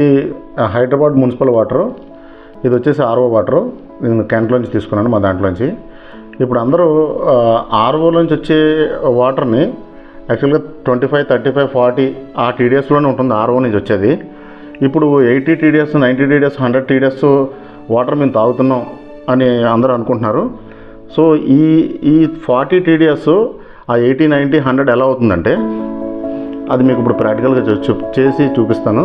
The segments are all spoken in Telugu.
ఈ హైదరాబాద్ మున్సిపల్ వాటరు, ఇది వచ్చేసి ఆర్ఓ వాటరు. నేను క్యాంట్లోంచి తీసుకున్నాను, మా దాంట్లోంచి. ఇప్పుడు అందరూ ఆర్ఓలోంచి వచ్చే వాటర్ని యాక్చువల్గా 25, 35, 40 ఆ టీడీఎస్లోనే ఉంటుంది ఆర్ఓ నుంచి వచ్చేది. ఇప్పుడు 80 టీడీఎస్, 90 టీడీఎస్, 100 టీడీఎస్ వాటర్ మేము తాగుతున్నాం అని అందరూ అనుకుంటున్నారు. సో ఈ 40 టీడీఎస్ ఆ 80, 90, 100 ఎలా అవుతుందంటే అది మీకు ఇప్పుడు ప్రాక్టికల్గా చేసి చూపిస్తాను.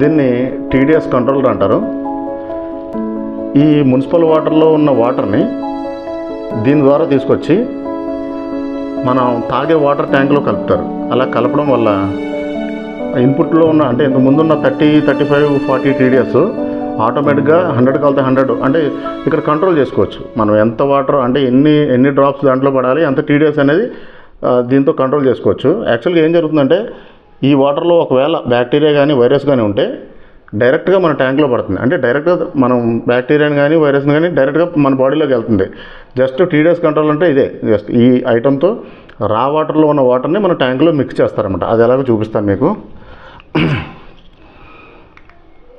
దీన్ని టీడీఎస్ కంట్రోలర్ అంటారు. ఈ మున్సిపల్ వాటర్లో ఉన్న వాటర్ని దీని ద్వారా తీసుకొచ్చి మనం తాగే వాటర్ ట్యాంక్లో కలుపుతారు. అలా కలపడం వల్ల ఇన్పుట్లో ఉన్న అంటే ఇంత ముందున్న 30, 35, 40 టీడీఎస్ ఆటోమేటిక్గా 100 కలితే 100 అంటే ఇక్కడ కంట్రోల్ చేసుకోవచ్చు. మనం ఎంత వాటర్ అంటే ఎన్ని డ్రాప్స్ దాంట్లో పడాలి, ఎంత టీడీఎస్ అనేది దీంతో కంట్రోల్ చేసుకోవచ్చు. యాక్చువల్గా ఏం జరుగుతుందంటే ఈ వాటర్లో ఒకవేళ బ్యాక్టీరియా కానీ వైరస్ కానీ ఉంటే డైరెక్ట్గా మన ట్యాంక్లో పడుతుంది. అంటే డైరెక్ట్గా మనం బ్యాక్టీరియాని కానీ వైరస్ని కానీ డైరెక్ట్గా మన బాడీలోకి వెళ్తుంది. జస్ట్ టీడీఎస్ కంట్రోల్ అంటే ఇదే. జస్ట్ ఈ ఐటమ్తో రా వాటర్లో ఉన్న వాటర్ని మన ట్యాంక్లో మిక్స్ చేస్తారన్నమాట. అది ఎలాగో చూపిస్తాను మీకు.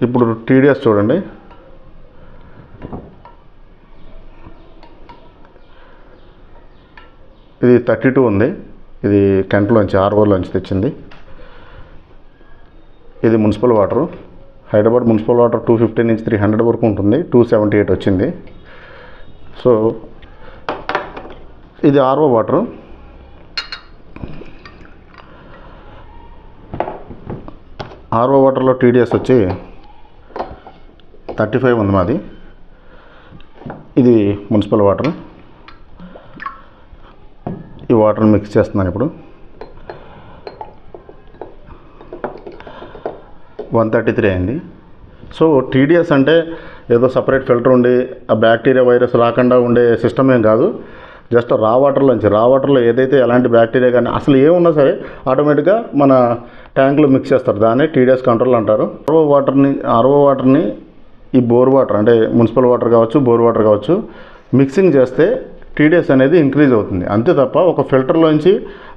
ఇప్పుడు టీడీఎస్ చూడండి. ఇది 32 ఉంది. ఇది కెంట్లోంచి ఆర్ఓలోంచి తెచ్చింది. ఇది municipal water. Hyderabad municipal water 250 నుంచి 300 వరకు ఉంటుంది. 278 వచ్చింది. సో ఇది ఆర్ఓ వాటరు. ఆర్ఓ వాటర్లో టీడీఎస్ వచ్చి 35 ఉంది మాది. ఇది మున్సిపల్ వాటర్. ఈ వాటర్ని మిక్స్ చేస్తున్నాను ఇప్పుడు. 133 అయింది. సో టీడీఎస్ అంటే ఏదో సపరేట్ ఫిల్టర్ ఉండి ఆ బ్యాక్టీరియా వైరస్ రాకుండా ఉండే సిస్టమ్ ఏం కాదు. జస్ట్ రా వాటర్లో ఏదైతే ఎలాంటి బ్యాక్టీరియా కానీ అసలు ఏమున్నా సరే ఆటోమేటిక్గా మన ట్యాంక్లో మిక్స్ చేస్తారు. దాన్ని టీడీఎస్ కంట్రోల్ అంటారు. ఆర్ఓ వాటర్ని ఈ బోర్ వాటర్ అంటే మున్సిపల్ వాటర్ కావచ్చు, బోర్ వాటర్ కావచ్చు, మిక్సింగ్ చేస్తే టీడీఎస్ అనేది ఇంక్రీజ్ అవుతుంది. అంతే తప్ప ఒక ఫిల్టర్లోంచి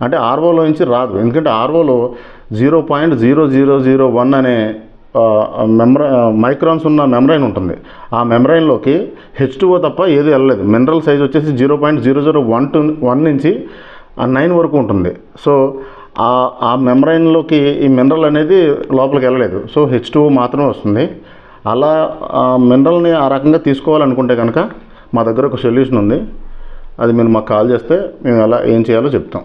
అంటే ఆర్ఓలోంచి రాదు. ఎందుకంటే ఆర్ఓలో 0.0001 అనే మైక్రాన్స్ ఉన్న మెమ్రైన్ ఉంటుంది. ఆ మెమ్రైన్లోకి H2O తప్ప ఏది వెళ్ళలేదు. మినరల్ సైజ్ వచ్చేసి 0.0012 నుంచి 9 వరకు ఉంటుంది. సో ఆ మెమ్రైన్లోకి ఈ మినరల్ అనేది లోపలికి వెళ్ళలేదు. సో H2O మాత్రమే వస్తుంది. అలా మినరల్ని ఆ రకంగా తీసుకోవాలనుకుంటే కనుక మా దగ్గర ఒక సొల్యూషన్ ఉంది. అది మీరు మాకు కాల్ చేస్తే మేము ఎలా ఏం చేయాలో చెప్తాం.